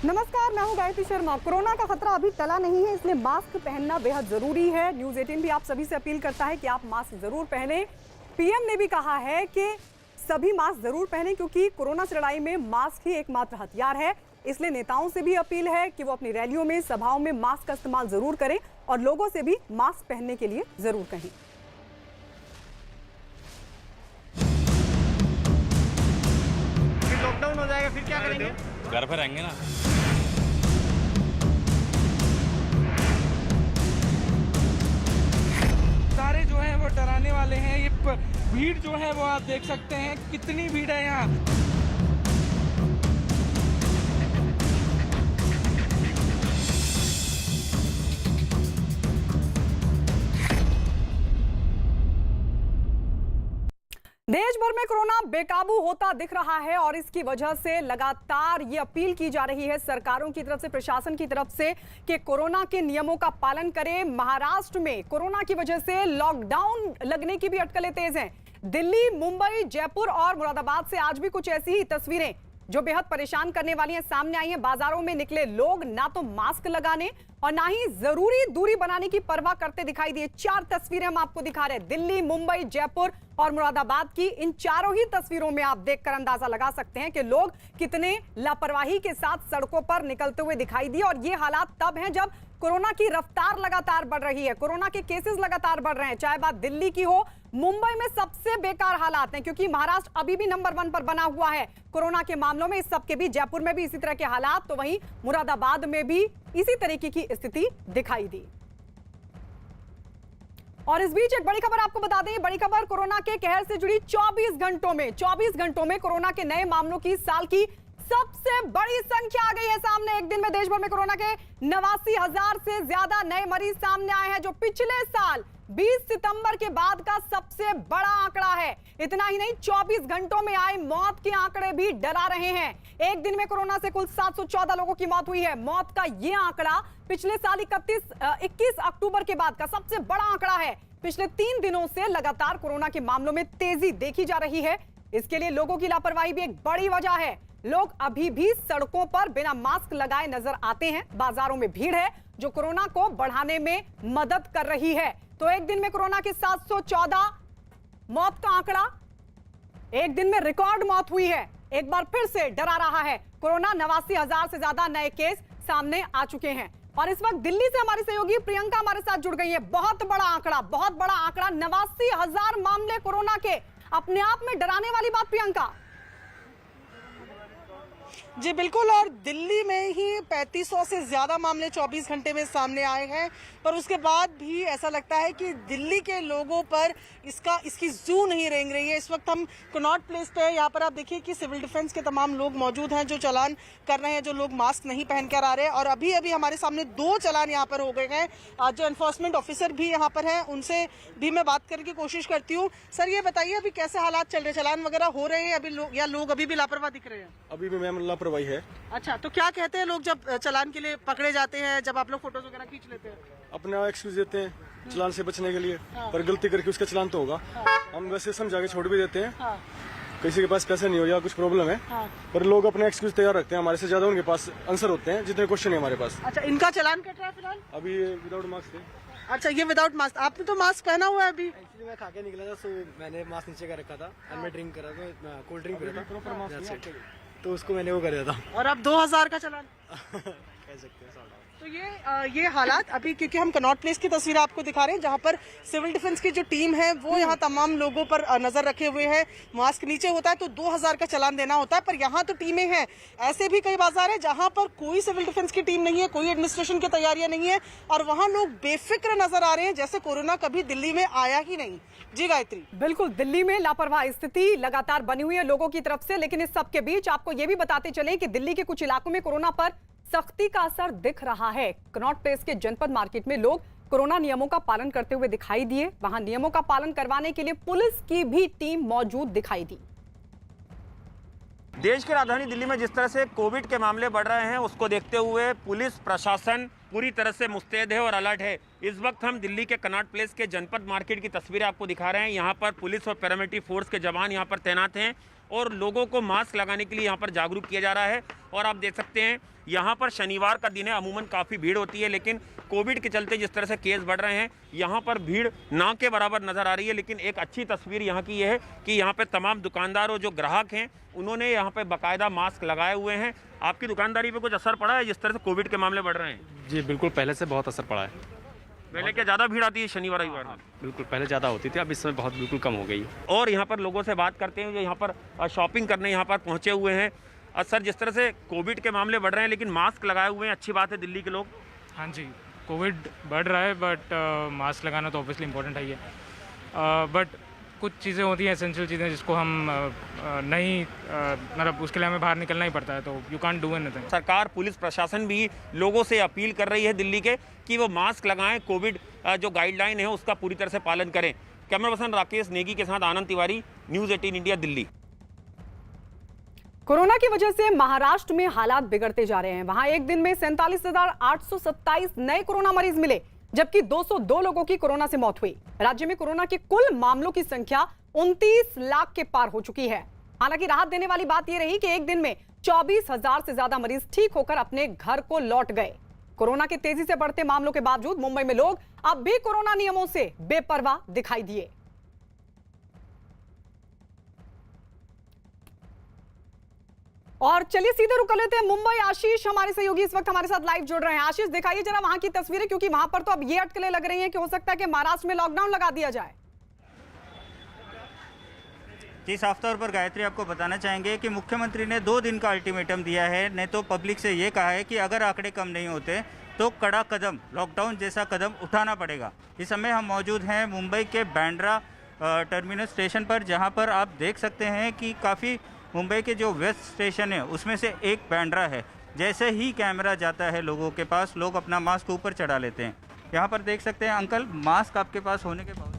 नमस्कार, मैं हूं गायत्री शर्मा। कोरोना का खतरा अभी टला नहीं है, इसलिए मास्क पहनना बेहद जरूरी है। न्यूज़ 18 भी आप सभी से अपील करता है कि आप मास्क जरूर पहने। पीएम ने भी कहा है कि सभी मास्क जरूर पहने, क्योंकि कोरोना से लड़ाई में मास्क ही एकमात्र हथियार है। इसलिए नेताओं से भी अपील है कि वो अपनी रैलियों में, सभाओं में मास्क का इस्तेमाल जरूर करें और लोगों से भी मास्क पहनने के लिए जरूर कहें। लॉकडाउन हो जाएगा, फिर क्या करेंगे? घर पे रहेंगे ना। सारे जो है वो डराने वाले हैं। ये भीड़ जो है वो आप देख सकते हैं कितनी भीड़ है यहाँ। देश भर में कोरोना बेकाबू होता दिख रहा है और इसकी वजह से लगातार ये अपील की जा रही है सरकारों की तरफ से, प्रशासन की तरफ से, कि कोरोना के नियमों का पालन करें। महाराष्ट्र में कोरोना की वजह से लॉकडाउन लगने की भी अटकलें तेज हैं। दिल्ली, मुंबई, जयपुर और मुरादाबाद से आज भी कुछ ऐसी ही तस्वीरें जो बेहद परेशान करने वाली हैं सामने आई हैं। बाजारों में निकले लोग ना तो मास्क लगाने और ना ही जरूरी दूरी बनाने की परवाह करते दिखाई दिए। 4 तस्वीरें हम आपको दिखा रहे हैं, दिल्ली, मुंबई, जयपुर और मुरादाबाद की। इन चारों ही तस्वीरों में आप देखकर अंदाजा लगा सकते हैं कि लोग कितने लापरवाही के साथ सड़कों पर निकलते हुए दिखाई दिए। और ये हालात तब हैं जब कोरोना की रफ्तार लगातार बढ़ रही है, कोरोना के केसेस लगातार बढ़ रहे हैं। चाहे बात दिल्ली की हो, मुंबई में सबसे बेकार हालात हैं, क्योंकि महाराष्ट्र अभी भी नंबर 1 पर बना हुआ है कोरोना के मामलों में। इस सबके बीच जयपुर में भी इसी तरह के हालात, तो वहीं मुरादाबाद में भी इसी तरीके की स्थिति दिखाई दी। और इस बीच एक बड़ी खबर आपको बता दें, बड़ी खबर कोरोना के कहर से जुड़ी। 24 घंटों में कोरोना के नए मामलों की साल की सबसे बड़ी संख्या आ गई है सामने। एक दिन में देश भर में कोरोना के 89,000 से ज्यादा नए मरीज सामने आए हैं, जो पिछले साल 20 सितंबर के बाद का सबसे बड़ा आंकड़ा है। इतना ही नहीं, 24 घंटों में आए मौत के आंकड़े भी डरा रहे हैं। एक दिन में कोरोना से कुल 714 लोगों की मौत हुई है। मौत का यह आंकड़ा पिछले साल 21 अक्टूबर के बाद का सबसे बड़ा आंकड़ा है। पिछले 3 दिनों से लगातार कोरोना के मामलों में तेजी देखी जा रही है। इसके लिए लोगों की लापरवाही भी एक बड़ी वजह है। लोग अभी भी सड़कों पर बिना मास्क लगाए नजर आते हैं। बाजारों में भीड़ है जो कोरोना को बढ़ाने में मदद कर रही है। तो एक दिन में कोरोना के 714 मौत का आंकड़ा, एक दिन में रिकॉर्ड मौत हुई है। एक बार फिर से डरा रहा है कोरोना। 89,000 से ज्यादा नए केस सामने आ चुके हैं। और इस वक्त दिल्ली से हमारी सहयोगी प्रियंका हमारे साथ जुड़ गई है। बहुत बड़ा आंकड़ा 89,000 मामले कोरोना के, अपने आप में डराने वाली बात प्रियंका। जी बिल्कुल, और दिल्ली में ही 3500 से ज़्यादा मामले 24 घंटे में सामने आए हैं। पर उसके बाद भी ऐसा लगता है कि दिल्ली के लोगों पर इसकी जू नहीं रेंग रही है। इस वक्त हम कनॉट प्लेस पे हैं। यहाँ पर आप देखिए कि सिविल डिफेंस के तमाम लोग मौजूद हैं जो चालान कर रहे हैं, जो लोग मास्क नहीं पहनकर आ रहे हैं। और अभी हमारे सामने 2 चालान यहाँ पर हो गए हैं। जो एनफोर्समेंट ऑफिसर भी यहाँ पर हैं, उनसे भी मैं बात करने की कोशिश करती हूँ। सर ये बताइए, अभी कैसे हालात चल रहे हैं? चालान वगैरह हो रहे हैं अभी या लोग अभी भी लापरवाह दिख रहे हैं? अभी भी मैम लापरवाही है। अच्छा, तो क्या कहते हैं लोग जब चालान के लिए पकड़े जाते हैं, जब आप लोग फोटोज वगैरह खींच लेते हैं? अपना एक्सक्यूज देते हैं चालान से बचने के लिए, पर गलती करके उसका चालान तो होगा। हम वैसे समझा के छोड़ भी देते हैं। किसी के पास पैसे नहीं हो या कुछ प्रॉब्लम है, पर लोग अपने एक्सक्यूज तैयार रखते हैं। हमारे से ज्यादा उनके पास आंसर होते हैं जितने क्वेश्चन है हमारे पास। अच्छा, इनका चालान कट रहा है फिलहाल? अभी विदाउट मास्क है। अच्छा, ये विदाउट मास्क। आपने तो मास्क पहना हुआ है अभी? एक्चुअली मैं खा के निकला था, सो मैंने मास्क नीचे का रखा था और मैं ड्रिंक करा था, कोल्ड ड्रिंक पी रहा था, तो उसको मैंने वो कर दिया था। और अब 2000 का चालान कह सकते हैं। तो ये हालात अभी, क्योंकि हम कनॉट प्लेस की तस्वीर आपको दिखा रहे हैं, जहां पर सिविल डिफेंस की जो टीम है वो यहां तमाम लोगों पर नजर रखे हुए है। मास्क नीचे होता है तो 2000 का चालान देना होता है, पर यहां तो टीमें हैं। ऐसे भी कई बाजार है जहां पर कोई सिविल डिफेंस की टीम नहीं है, कोई एडमिनिस्ट्रेशन की तैयारियां नहीं है, और वहां लोग बेफिक्र नजर आ रहे हैं जैसे कोरोना कभी दिल्ली में आया ही नहीं। जी गायत्री। बिल्कुल, दिल्ली में लापरवाह स्थिति लगातार बनी हुई है लोगों की तरफ से। लेकिन इस सबके बीच आपको यह भी बताते चलें कि दिल्ली के कुछ इलाकों में कोरोना पर सख्ती का असर दिख रहा है। कनॉट प्लेस के जनपद मार्केट में लोग कोरोना नियमों का पालन करते हुए दिखाई दिए। वहां नियमों का पालन करवाने के लिए पुलिस की भी टीम मौजूद दिखाई दी। देश की राजधानी दिल्ली में जिस तरह से कोविड के मामले बढ़ रहे हैं, उसको देखते हुए पुलिस प्रशासन पूरी तरह से मुस्तैद है और अलर्ट है। इस वक्त हम दिल्ली के कनॉट प्लेस के जनपद मार्केट की तस्वीरें आपको दिखा रहे हैं। यहाँ पर पुलिस और पैरामिलिट्री फोर्स के जवान यहाँ पर तैनात हैं और लोगों को मास्क लगाने के लिए यहाँ पर जागरूक किया जा रहा है। और आप देख सकते हैं यहाँ पर शनिवार का दिन है, अमूमन काफ़ी भीड़ होती है, लेकिन कोविड के चलते जिस तरह से केस बढ़ रहे हैं यहाँ पर भीड़ ना के बराबर नज़र आ रही है। लेकिन एक अच्छी तस्वीर यहाँ की ये है कि यहाँ पे तमाम दुकानदार और जो ग्राहक हैं उन्होंने यहाँ पे बाकायदा मास्क लगाए हुए हैं। आपकी दुकानदारी पे कुछ असर पड़ा है जिस तरह से कोविड के मामले बढ़ रहे हैं? जी बिल्कुल, पहले से बहुत असर पड़ा है। पहले क्या ज़्यादा भीड़ आती है शनिवार रविवार में? बिल्कुल, पहले ज़्यादा होती थी, अब इस समय बहुत बिल्कुल कम हो गई। और यहाँ पर लोगों से बात करते हैं जो यहाँ पर शॉपिंग करने यहाँ पर पहुँचे हुए हैं। सर, जिस तरह से कोविड के मामले बढ़ रहे हैं लेकिन मास्क लगाए हुए हैं, अच्छी बात है दिल्ली के लोग। हाँ जी, कोविड बढ़ रहा है बट मास्क लगाना तो ऑब्वियसली इम्पोर्टेंट है ये। बट कुछ चीज़ें होती हैं, एसेंशियल चीज़ें, जिसको हम नहीं मतलब उसके लिए हमें बाहर निकलना ही पड़ता है, तो यू कांट डू एनीथिंग। सरकार, पुलिस प्रशासन भी लोगों से अपील कर रही है दिल्ली के कि वो मास्क लगाएं, कोविड जो गाइडलाइन है उसका पूरी तरह से पालन करें। कैमरा पर्सन राकेश नेगी के साथ Anand Tiwari, news 18 India, Delhi. Corona की वजह से महाराष्ट्र में हालात बिगड़ते जा रहे हैं। वहां एक दिन में 47,827 नए कोरोना मरीज मिले, जबकि 202 लोगों की कोरोना से मौत हुई। राज्य में कोरोना के कुल मामलों की संख्या 29 लाख के पार हो चुकी है। हालांकि राहत देने वाली बात यह रही कि एक दिन में 24,000 से ज्यादा मरीज ठीक होकर अपने घर को लौट गए। कोरोना के तेजी से बढ़ते मामलों के बावजूद मुंबई में लोग अब भी कोरोना नियमों से बेपरवाह दिखाई दिए। और चलिए सीधे रुक लेते हैं मुंबई। आशीष हमारे सहयोगी इस वक्त हमारे साथ लाइव जुड़ रहे हैं। आशीष, दिखाइए जरा वहां की तस्वीरें, क्योंकि वहां पर तो अब ये अटकलें लग रही हैं कि हो सकता है कि महाराष्ट्र में लॉकडाउन लगा दिया जाए। जी, साफ तौर पर गायत्री आपको बताना चाहेंगे कि मुख्यमंत्री ने 2 दिन का अल्टीमेटम दिया है। ने तो पब्लिक से ये कहा है कि अगर आंकड़े कम नहीं होते तो कड़ा कदम, लॉकडाउन जैसा कदम उठाना पड़ेगा। इस समय हम मौजूद हैं मुंबई के बांद्रा टर्मिनस स्टेशन पर, जहां पर आप देख सकते हैं कि काफ़ी मुंबई के जो वेस्ट स्टेशन है उसमें से एक बांद्रा है। जैसे ही कैमरा जाता है लोगों के पास, लोग अपना मास्क ऊपर चढ़ा लेते हैं। यहाँ पर देख सकते हैं अंकल, मास्क आपके पास होने के बावजूद।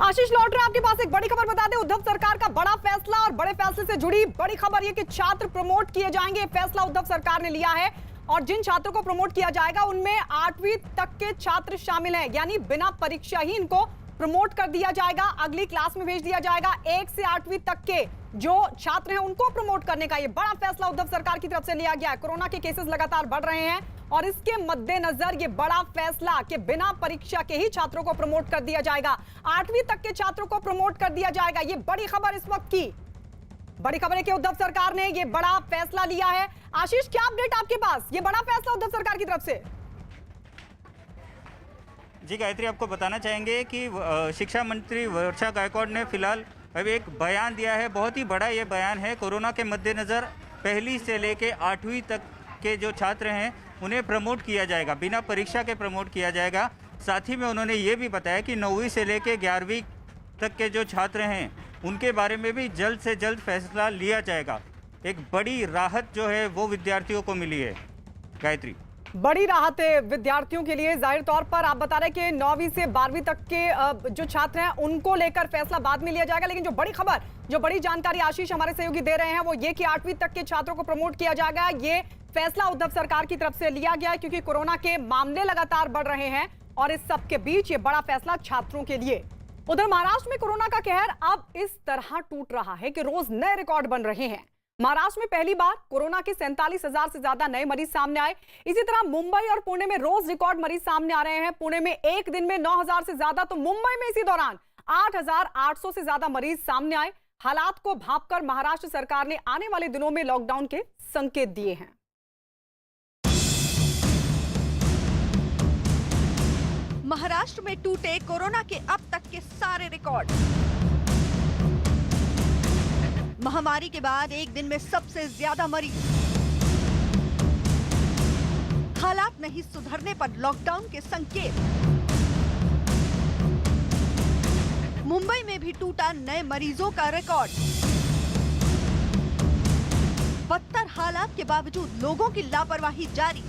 आशीष, लौट रहे हैं आपके पास। एक बड़ी खबर बता दें, उद्धव सरकार का बड़ा फैसला और बड़े फैसले से जुड़ी बड़ी खबर ये कि छात्र प्रमोट किए जाएंगे। फैसला उद्धव सरकार ने लिया है और जिन छात्रों को प्रमोट किया जाएगा उनमें 8वीं तक के छात्र शामिल हैं, यानी बिना परीक्षा ही इनको प्रमोट कर दिया जाएगा, अगली क्लास में भेज दिया जाएगा। 1 से 8वीं तक के जो छात्र हैं उनको प्रमोट करने का ये बड़ा फैसला उद्धव सरकार की तरफ से लिया गया है। कोरोना के केसेस लगातार बढ़ रहे हैं और इसके मद्देनजर ये बड़ा फैसला कि बिना परीक्षा के ही छात्रों को प्रमोट कर दिया जाएगा, 8वीं तक के छात्रों को प्रमोट कर दिया जाएगा। ये बड़ी खबर इस वक्त की बड़ी खबर है कि उद्धव सरकार ने ये बड़ा फैसला लिया है। आशीष, क्या अपडेट आपके पास, ये बड़ा फैसला उद्धव सरकार की तरफ से? जी गायत्री, आपको बताना चाहेंगे कि शिक्षा मंत्री वर्षा गायकवाड़ ने फिलहाल अभी एक बयान दिया है। बहुत ही बड़ा ये बयान है। कोरोना के मद्देनज़र 1ली से लेके 8वीं तक के जो छात्र हैं उन्हें प्रमोट किया जाएगा, बिना परीक्षा के प्रमोट किया जाएगा। साथ ही में उन्होंने ये भी बताया कि 9वीं से लेके 11वीं तक के जो छात्र हैं उनके बारे में भी जल्द से जल्द फैसला लिया जाएगा। एक बड़ी राहत जो है वो विद्यार्थियों को मिली है। गायत्री, बड़ी राहत है विद्यार्थियों के लिए। जाहिर तौर पर आप बता रहे कि 9वीं से 12वीं तक के जो छात्र हैं उनको लेकर फैसला बाद में लिया जाएगा, लेकिन जो बड़ी खबर, जो बड़ी जानकारी आशीष हमारे सहयोगी दे रहे हैं वो ये कि 8वीं तक के छात्रों को प्रमोट किया जाएगा। ये फैसला उद्धव सरकार की तरफ से लिया गया है क्योंकि कोरोना के मामले लगातार बढ़ रहे हैं और इस सब के बीच ये बड़ा फैसला छात्रों के लिए। उधर महाराष्ट्र में कोरोना का कहर अब इस तरह टूट रहा है कि रोज नए रिकॉर्ड बन रहे हैं। महाराष्ट्र में पहली बार कोरोना के 47,000 से ज्यादा नए मरीज सामने आए। इसी तरह मुंबई और पुणे में रोज रिकॉर्ड मरीज सामने आ रहे हैं। पुणे में एक दिन में 9,000 से ज्यादा, तो मुंबई में इसी दौरान 8,800 से ज्यादा मरीज सामने आए। हालात को भांपकर महाराष्ट्र सरकार ने आने वाले दिनों में लॉकडाउन के संकेत दिए हैं। महाराष्ट्र में टूटे कोरोना के अब तक के सारे रिकॉर्ड। महामारी के बाद एक दिन में सबसे ज्यादा मरीज। हालात नहीं सुधरने पर लॉकडाउन के संकेत। मुंबई में भी टूटा नए मरीजों का रिकॉर्ड। बदतर हालात के बावजूद लोगों की लापरवाही जारी।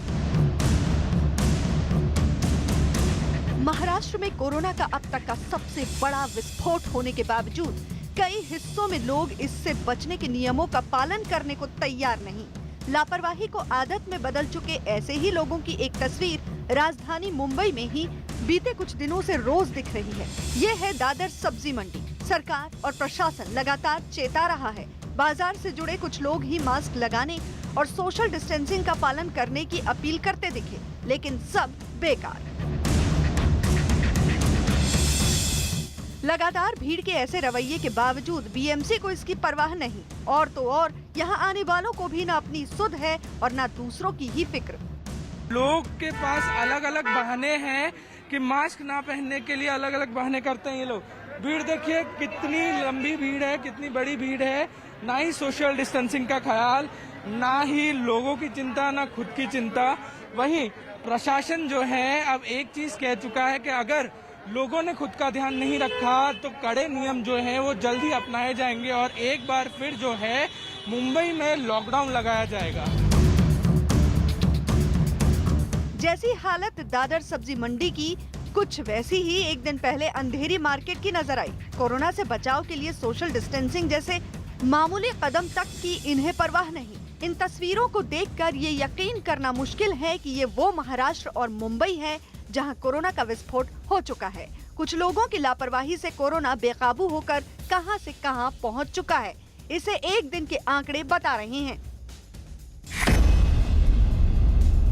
महाराष्ट्र में कोरोना का अब तक का सबसे बड़ा विस्फोट होने के बावजूद कई हिस्सों में लोग इससे बचने के नियमों का पालन करने को तैयार नहीं। लापरवाही को आदत में बदल चुके ऐसे ही लोगों की एक तस्वीर राजधानी मुंबई में ही बीते कुछ दिनों से रोज दिख रही है। ये है दादर सब्जी मंडी। सरकार और प्रशासन लगातार चेता रहा है। बाजार से जुड़े कुछ लोग ही मास्क लगाने और सोशल डिस्टेंसिंग का पालन करने की अपील करते दिखे, लेकिन सब बेकार। लगातार भीड़ के ऐसे रवैये के बावजूद बीएमसी को इसकी परवाह नहीं, और तो और यहाँ आने वालों को भी न अपनी सुध है और न दूसरों की ही फिक्र। लोग के पास अलग अलग बहाने हैं कि मास्क ना पहनने के लिए अलग अलग बहाने करते हैं ये लोग। भीड़ देखिए कितनी लंबी भीड़ है, कितनी बड़ी भीड़ है। ना ही सोशल डिस्टेंसिंग का ख्याल, ना ही लोगों की चिंता, ना खुद की चिंता। वहीं प्रशासन जो है अब एक चीज कह चुका है कि अगर लोगों ने खुद का ध्यान नहीं रखा तो कड़े नियम जो हैं वो जल्दी अपनाए जाएंगे और एक बार फिर जो है मुंबई में लॉकडाउन लगाया जाएगा। जैसी हालत दादर सब्जी मंडी की, कुछ वैसी ही एक दिन पहले अंधेरी मार्केट की नजर आई। कोरोना से बचाव के लिए सोशल डिस्टेंसिंग जैसे मामूली कदम तक की इन्हें परवाह नहीं। इन तस्वीरों को देखकर ये यकीन करना मुश्किल है कि ये वो महाराष्ट्र और मुंबई है जहां कोरोना का विस्फोट हो चुका है। कुछ लोगों की लापरवाही से कोरोना बेकाबू होकर कहां से कहां पहुंच चुका है, इसे एक दिन के आंकड़े बता रहे हैं।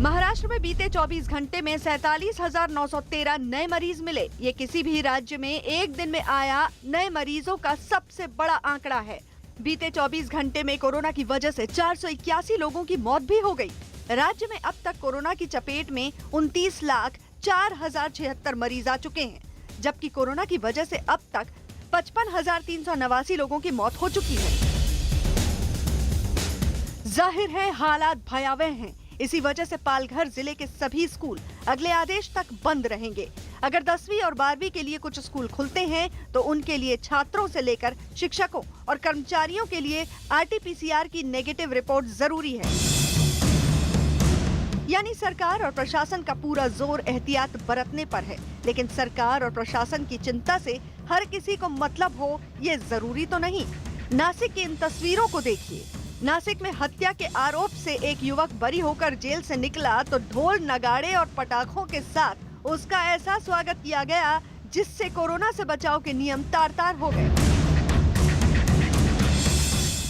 महाराष्ट्र में बीते 24 घंटे में 47,913 नए मरीज मिले। ये किसी भी राज्य में एक दिन में आया नए मरीजों का सबसे बड़ा आंकड़ा है। बीते 24 घंटे में कोरोना की वजह से 481 लोगों की मौत भी हो गई। राज्य में अब तक कोरोना की चपेट में 29,04,076 मरीज आ चुके हैं, जबकि कोरोना की वजह से अब तक 55,389 लोगों की मौत हो चुकी है। जाहिर है हालात भयावह हैं। इसी वजह से पालघर जिले के सभी स्कूल अगले आदेश तक बंद रहेंगे। अगर 10वीं और 12वीं के लिए कुछ स्कूल खुलते हैं तो उनके लिए छात्रों से लेकर शिक्षकों और कर्मचारियों के लिए RT-PCR की नेगेटिव रिपोर्ट जरूरी है। यानी सरकार और प्रशासन का पूरा जोर एहतियात बरतने पर है, लेकिन सरकार और प्रशासन की चिंता से हर किसी को मतलब हो ये जरूरी तो नहीं। नासिक की इन तस्वीरों को देखिए। नासिक में हत्या के आरोप से एक युवक बरी होकर जेल से निकला तो ढोल नगाड़े और पटाखों के साथ उसका ऐसा स्वागत किया गया जिससे कोरोना से बचाव के नियम तार-तार हो गए।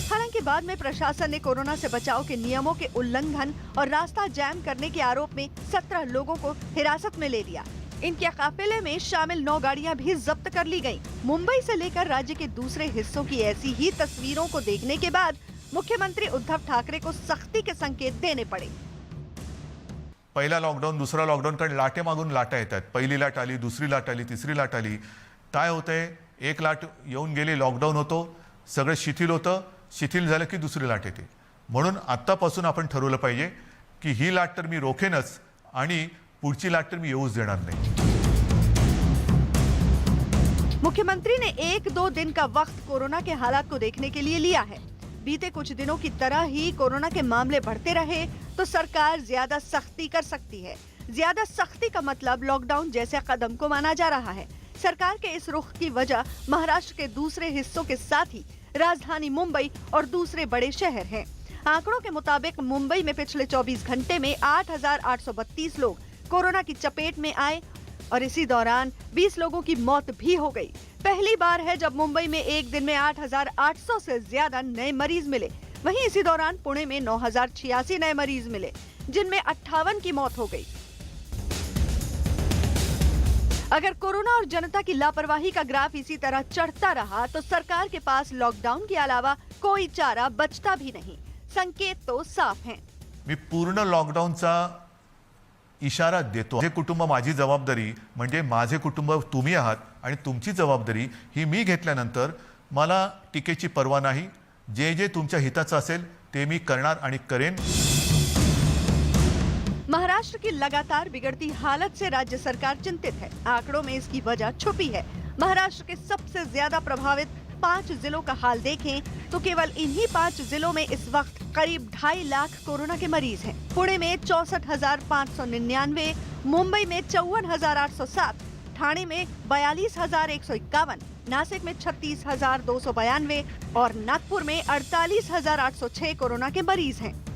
हालांकि बाद में प्रशासन ने कोरोना से बचाव के नियमों के उल्लंघन और रास्ता जाम करने के आरोप में 17 लोगों को हिरासत में ले लिया। इनके काफिले में शामिल 9 गाड़ियां भी जब्त कर ली गयी। मुंबई से लेकर राज्य के दूसरे हिस्सों की ऐसी ही तस्वीरों को देखने के बाद मुख्यमंत्री उद्धव ठाकरे को सख्ती के संकेत देने पड़े। पहिला लॉकडाऊन, दुसरा लॉकडाऊन, कारण लाटे मागून लाटा येतात। पहिली लाट आली, दुसरी लाट आली, तिसरी लाट आली। काय होतंय, एक लाट येऊन गेली, लॉकडाऊन होतो, सगळं शिथिल होतं, शिथिल झालं की दुसरी लाट येते। म्हणून आत्तापासून आपण ठरवलं पाहिजे की ही लाट तर मी रोखेनच आणि पुढची लाट तर मी येऊच देणार नाही। मुख्यमंत्री ने 1-2 दिन का वक्त कोरोना के हालात को देखने के लिए लिया है। बीते कुछ दिनों की तरह ही कोरोना के मामले बढ़ते रहे तो सरकार ज्यादा सख्ती कर सकती है। ज्यादा सख्ती का मतलब लॉकडाउन जैसे कदम को माना जा रहा है। सरकार के इस रुख की वजह महाराष्ट्र के दूसरे हिस्सों के साथ ही राजधानी मुंबई और दूसरे बड़े शहर हैं। आंकड़ों के मुताबिक मुंबई में पिछले 24 घंटे में 8,832 लोग कोरोना की चपेट में आए और इसी दौरान 20 लोगों की मौत भी हो गई। पहली बार है जब मुंबई में एक दिन में 8,800 से ज्यादा नए मरीज मिले। वहीं इसी दौरान पुणे में 9,086 नए मरीज मिले, जिनमें 58 की मौत हो गई। अगर कोरोना और जनता की लापरवाही का ग्राफ इसी तरह चढ़ता रहा तो सरकार के पास लॉकडाउन के अलावा कोई चारा बचता भी नहीं। संकेत तो साफ हैं। मी पूर्ण लॉकडाऊनचा इशारा देतो। माझे कुटुंब माझी जबाबदारी, म्हणजे माझे कुटुंब तुम्ही आहात आणि तुमची जबाबदारी ही मी घेतल्यानंतर मला टीकेची पर्वा नाही। जे जे तुमच्या हिताचं असेल ते मी करणार आणि करेन। महाराष्ट्र की लगातार बिगड़ती हालत से राज्य सरकार चिंतित है। आंकड़ों में इसकी वजह छुपी है। महाराष्ट्र के सबसे ज्यादा प्रभावित 5 जिलों का हाल देखें तो केवल इन्हीं 5 जिलों में इस वक्त करीब 2.5 लाख कोरोना के मरीज हैं। पुणे में 64,599, मुंबई में 54,807, ठाणे में 42,151, नासिक में 36,292 और नागपुर में 48,806 कोरोना के मरीज हैं।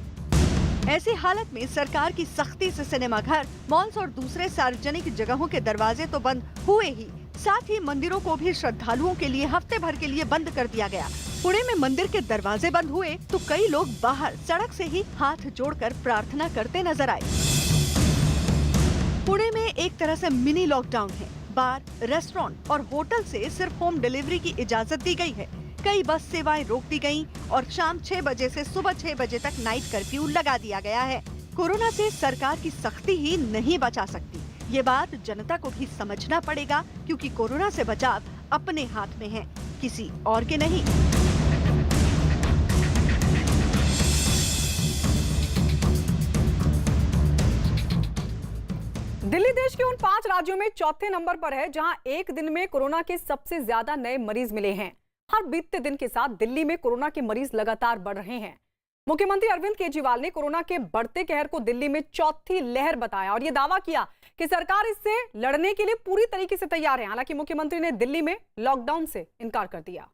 ऐसी हालत में सरकार की सख्ती से सिनेमाघर, मॉल्स और दूसरे सार्वजनिक जगहों के दरवाजे तो बंद हुए ही, साथ ही मंदिरों को भी श्रद्धालुओं के लिए हफ्ते भर के लिए बंद कर दिया गया। पुणे में मंदिर के दरवाजे बंद हुए तो कई लोग बाहर सड़क से ही हाथ जोड़कर प्रार्थना करते नजर आए। पुणे में एक तरह से मिनी लॉकडाउन है। बार, रेस्टोरेंट और होटल से सिर्फ होम डिलीवरी की इजाजत दी गई है। कई बस सेवाएं रोक दी गयी और शाम 6 बजे से सुबह 6 बजे तक नाइट कर्फ्यू लगा दिया गया है। कोरोना से सरकार की सख्ती ही नहीं बचा सकती, ये बात जनता को भी समझना पड़ेगा, क्योंकि कोरोना से बचाव अपने हाथ में है, किसी और के नहीं। दिल्ली देश के उन 5 राज्यों में चौथे नंबर पर है जहां एक दिन में कोरोना के सबसे ज्यादा नए मरीज मिले हैं। हर बीतते दिन के साथ दिल्ली में कोरोना के मरीज लगातार बढ़ रहे हैं। मुख्यमंत्री अरविंद केजरीवाल ने कोरोना के बढ़ते कहर को दिल्ली में चौथी लहर बताया और ये दावा किया कि सरकार इससे लड़ने के लिए पूरी तरीके से तैयार है। हालांकि मुख्यमंत्री ने दिल्ली में लॉकडाउन से इनकार कर दिया।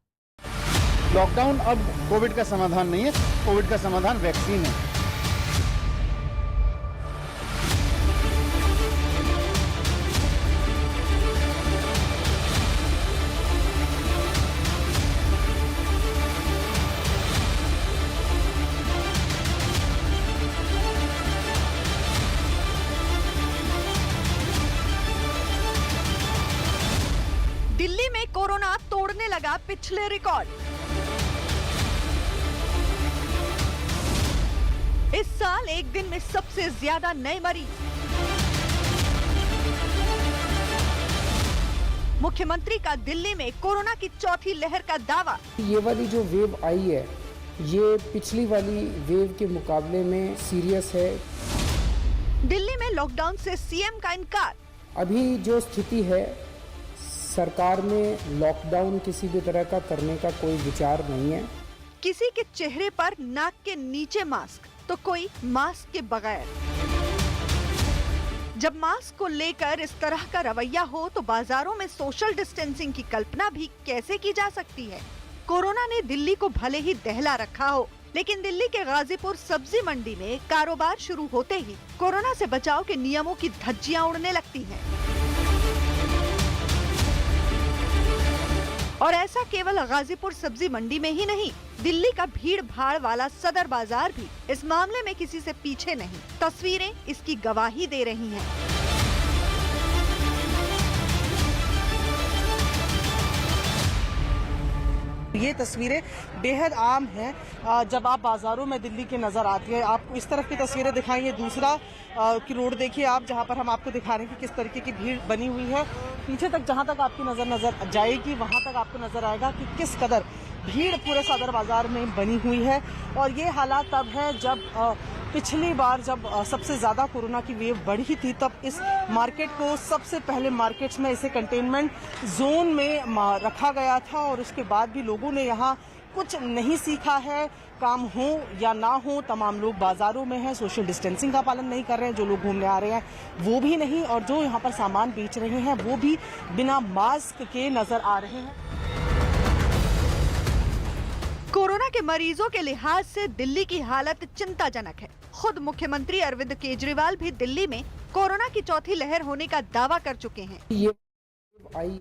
लॉकडाउन अब कोविड का समाधान नहीं है, कोविड का समाधान वैक्सीन है। दिल्ली में कोरोना तोड़ने लगा पिछले रिकॉर्ड। इस साल एक दिन में सबसे ज्यादा नए मरीज। मुख्यमंत्री का दिल्ली में कोरोना की चौथी लहर का दावा। ये वाली जो वेव आई है, ये पिछली वाली वेव के मुकाबले में सीरियस है। दिल्ली में लॉकडाउन से सीएम का इनकार। अभी जो स्थिति है, सरकार में लॉकडाउन किसी भी तरह का करने का कोई विचार नहीं है। किसी के चेहरे पर नाक के नीचे मास्क तो कोई मास्क के बगैर। जब मास्क को लेकर इस तरह का रवैया हो तो बाजारों में सोशल डिस्टेंसिंग की कल्पना भी कैसे की जा सकती है। कोरोना ने दिल्ली को भले ही दहला रखा हो, लेकिन दिल्ली के गाजीपुर सब्जी मंडी में कारोबार शुरू होते ही कोरोना से बचाव के नियमों की धज्जियां उड़ने लगती हैं। और ऐसा केवल गाजीपुर सब्जी मंडी में ही नहीं, दिल्ली का भीड़ भाड़ वाला सदर बाजार भी इस मामले में किसी से पीछे नहीं। तस्वीरें इसकी गवाही दे रही हैं। ये तस्वीरें बेहद आम हैं जब आप बाजारों में दिल्ली के नजर आती है। आपको इस तरफ की तस्वीरें दिखाएंगे, दूसरा की रोड देखिए आप, जहां पर हम आपको दिखा रहे हैं कि किस तरीके की भीड़ बनी हुई है। पीछे तक जहां तक आपकी नजर जाएगी वहां तक आपको नजर आएगा कि किस कदर भीड़ पूरे सदर बाजार में बनी हुई है। और ये हालात तब है जब पिछली बार जब सबसे ज्यादा कोरोना की वेव बढ़ी थी, तब इस मार्केट को सबसे पहले मार्केट्स में इसे कंटेनमेंट जोन में रखा गया था और उसके बाद भी लोगों ने यहाँ कुछ नहीं सीखा है। काम हो या ना हो, तमाम लोग बाजारों में हैं, सोशल डिस्टेंसिंग का पालन नहीं कर रहे हैं। जो लोग घूमने आ रहे हैं वो भी नहीं, और जो यहाँ पर सामान बेच रहे हैं वो भी बिना मास्क के नजर आ रहे हैं। कोरोना के मरीजों के लिहाज से दिल्ली की हालत चिंताजनक है। खुद मुख्यमंत्री अरविंद केजरीवाल भी दिल्ली में कोरोना की चौथी लहर होने का दावा कर चुके हैं। ये आई